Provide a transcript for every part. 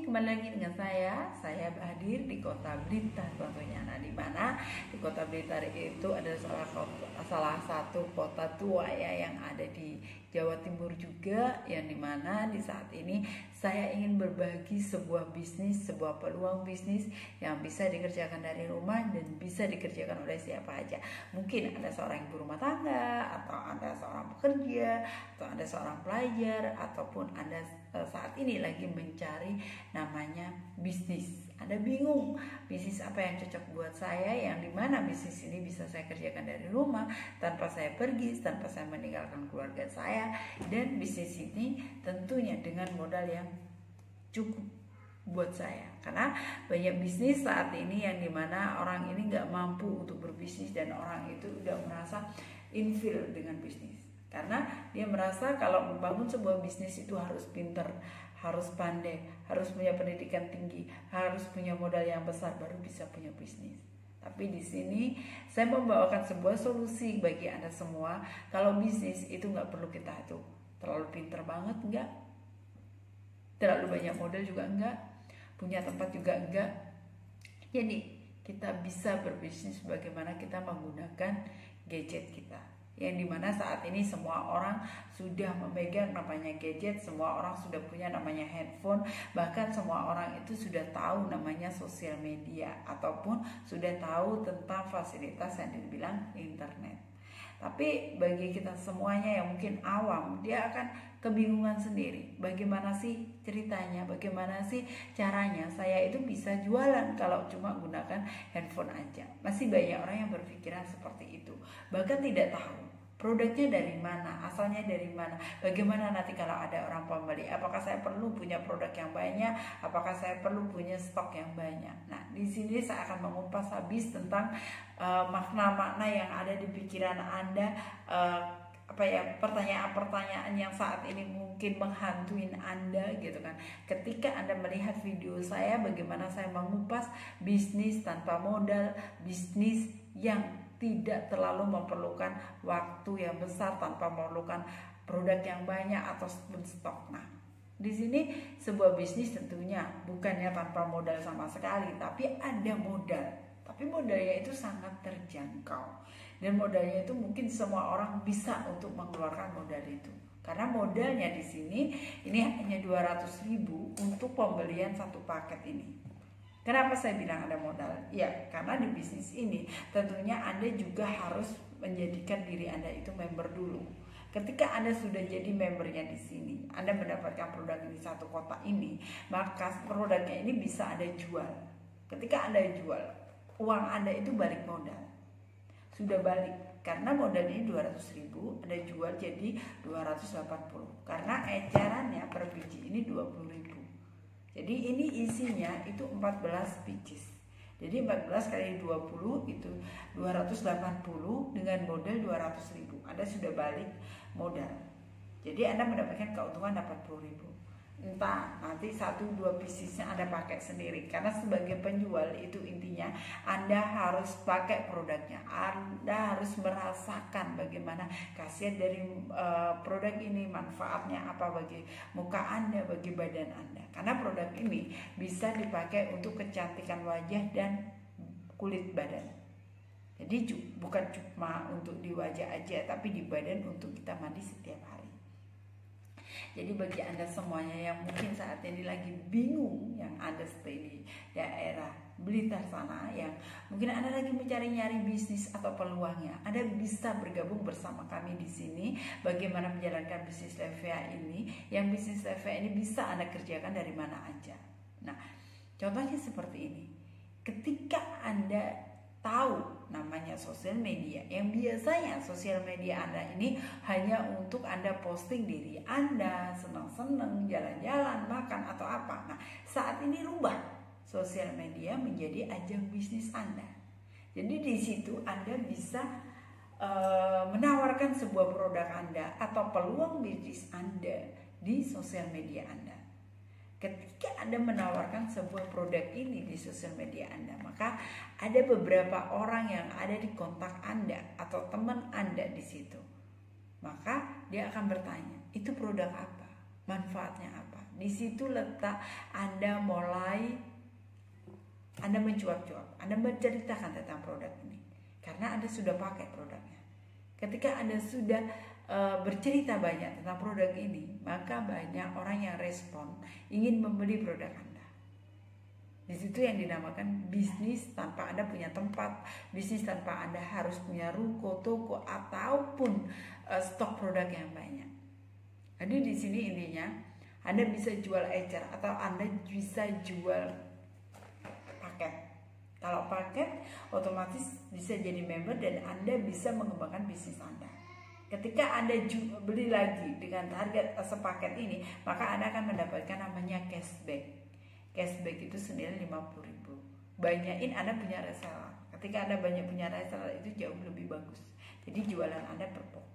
kembali lagi dengan saya hadir di Kota Blitar tentunya. Nah, di mana di Kota Blitar itu adalah salah satu kota tua ya yang ada di Jawa Timur juga, yang dimana di saat ini saya ingin berbagi sebuah bisnis, sebuah peluang bisnis yang bisa dikerjakan dari rumah dan bisa dikerjakan oleh siapa aja. Mungkin Anda seorang ibu rumah tangga, atau Anda seorang pekerja, atau Anda seorang pelajar, ataupun Anda saat ini lagi mencari namanya bisnis. Anda bingung bisnis apa yang cocok buat saya, yang dimana bisnis ini bisa saya kerjakan dari rumah tanpa saya pergi, tanpa saya meninggalkan keluarga saya, dan bisnis ini tentunya dengan modal yang cukup buat saya. Karena banyak bisnis saat ini yang dimana orang ini nggak mampu untuk berbisnis, dan orang itu udah merasa inferior dengan bisnis, karena dia merasa kalau membangun sebuah bisnis itu harus pinter, harus pandai, harus punya pendidikan tinggi, harus punya modal yang besar baru bisa punya bisnis. Tapi di sini saya membawakan sebuah solusi bagi Anda semua. Kalau bisnis itu nggak perlu kita tuh terlalu pinter banget, enggak, terlalu banyak modal juga enggak, punya tempat juga enggak. Jadi kita bisa berbisnis bagaimana kita menggunakan gadget kita, yang dimana saat ini semua orang sudah memegang namanya gadget, semua orang sudah punya namanya handphone, bahkan semua orang itu sudah tahu namanya sosial media, ataupun sudah tahu tentang fasilitas yang dibilang internet. Tapi bagi kita semuanya yang mungkin awam, dia akan kebingungan sendiri. Bagaimana sih ceritanya, bagaimana sih caranya saya itu bisa jualan kalau cuma gunakan handphone aja. Masih banyak orang yang berpikiran seperti itu, bahkan tidak tahu produknya dari mana, asalnya dari mana, bagaimana nanti kalau ada orang pembeli, apakah saya perlu punya produk yang banyak, apakah saya perlu punya stok yang banyak. Nah, di sini saya akan mengupas habis tentang makna-makna yang ada di pikiran Anda, pertanyaan-pertanyaan yang saat ini mungkin menghantuin Anda gitu kan. Ketika Anda melihat video saya, bagaimana saya mengupas bisnis tanpa modal, bisnis yang tidak terlalu memerlukan waktu yang besar, tanpa memerlukan produk yang banyak atau stok. Nah, di sini sebuah bisnis tentunya bukannya tanpa modal sama sekali, tapi ada modal. Tapi modalnya itu sangat terjangkau, dan modalnya itu mungkin semua orang bisa untuk mengeluarkan modal itu. Karena modalnya di sini ini hanya 200.000 untuk pembelian satu paket ini. Kenapa saya bilang ada modal? Ya, karena di bisnis ini tentunya Anda juga harus menjadikan diri Anda itu member dulu. Ketika Anda sudah jadi membernya di sini, Anda mendapatkan produk ini satu kota ini, maka produknya ini bisa Anda jual. Ketika Anda jual, uang Anda itu balik modal. Sudah balik, karena modalnya 200.000, Anda jual jadi 280. Karena ecerannya per biji ini 20.000. Jadi ini isinya itu 14 biji. Jadi 14 kali 20 itu 280 dengan modal 200.000. Anda sudah balik modal. Jadi Anda mendapatkan keuntungan 80.000. Entah nanti 1-2 bisnisnya Anda pakai sendiri, karena sebagai penjual itu intinya Anda harus pakai produknya, Anda harus merasakan bagaimana khasiat dari produk ini, manfaatnya apa bagi muka Anda, bagi badan Anda. Karena produk ini bisa dipakai untuk kecantikan wajah dan kulit badan. Jadi bukan cuma untuk di wajah aja, tapi di badan untuk kita mandi setiap hari. Jadi bagi Anda semuanya yang mungkin saat ini lagi bingung, yang Anda stay di daerah Blitar sana, yang mungkin Anda lagi mencari-nyari bisnis atau peluangnya, Anda bisa bergabung bersama kami di sini. Bagaimana menjalankan bisnis Levia ini, yang bisnis Levia ini bisa Anda kerjakan dari mana aja. Nah, contohnya seperti ini. Ketika Anda tahu namanya sosial media, yang biasanya sosial media Anda ini hanya untuk Anda posting diri Anda, senang-senang, jalan-jalan, makan atau apa. Nah, saat ini rubah sosial media menjadi ajang bisnis Anda. Jadi di situ Anda bisa menawarkan sebuah produk Anda atau peluang bisnis Anda di sosial media Anda. Ketika Anda menawarkan sebuah produk ini di sosial media Anda, maka ada beberapa orang yang ada di kontak Anda atau teman Anda di situ. Maka dia akan bertanya, itu produk apa? Manfaatnya apa? Di situ letak Anda mencuap-cuap, Anda menceritakan tentang produk ini karena Anda sudah pakai produknya. Ketika Anda sudah bercerita banyak tentang produk ini, maka banyak orang yang respon ingin membeli produk Anda. Di situ yang dinamakan bisnis tanpa Anda punya tempat, bisnis tanpa Anda harus punya ruko, toko, ataupun stok produk yang banyak. Jadi di sini intinya Anda bisa jual ecer atau Anda bisa jual paket. Kalau paket otomatis bisa jadi member dan Anda bisa mengembangkan bisnis Anda. Ketika Anda beli lagi dengan harga sepaket ini, maka Anda akan mendapatkan namanya cashback. Cashback itu senilai 50.000. Banyakin Anda punya reseller. Ketika Anda banyak punya reseller itu jauh lebih bagus. Jadi jualan Anda per box.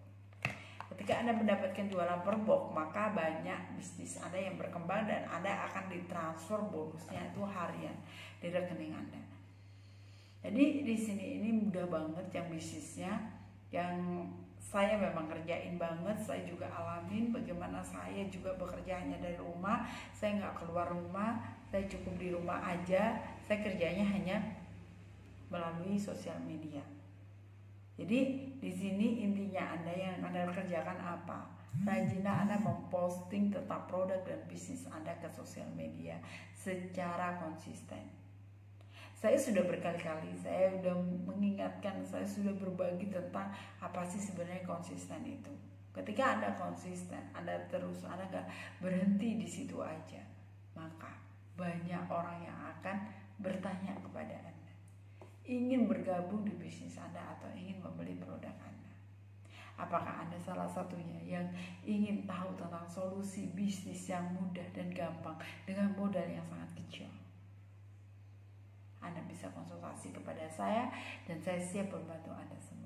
Ketika Anda mendapatkan jualan per box, maka banyak bisnis Anda yang berkembang dan Anda akan ditransfer bonusnya itu harian di rekening Anda. Jadi di sini ini mudah banget yang bisnisnya, yang saya memang kerjain banget. Saya juga alamin bagaimana saya juga bekerja hanya dari rumah, saya nggak keluar rumah, saya cukup di rumah aja, saya kerjanya hanya melalui sosial media. Jadi di sini intinya Anda yang Anda kerjakan apa? Rajinlah Anda memposting tentang produk dan bisnis Anda ke sosial media secara konsisten. Saya sudah berkali-kali, saya sudah mengingatkan, saya sudah berbagi tentang apa sih sebenarnya konsisten itu. Ketika Anda konsisten, Anda terus, Anda gak berhenti di situ aja, maka banyak orang yang akan bertanya kepada Anda, ingin bergabung di bisnis Anda atau ingin membeli produk Anda. Apakah Anda salah satunya yang ingin tahu tentang solusi bisnis yang mudah dan gampang dengan modal yang sangat kecil? Anda bisa konsultasi kepada saya dan saya siap membantu Anda semua.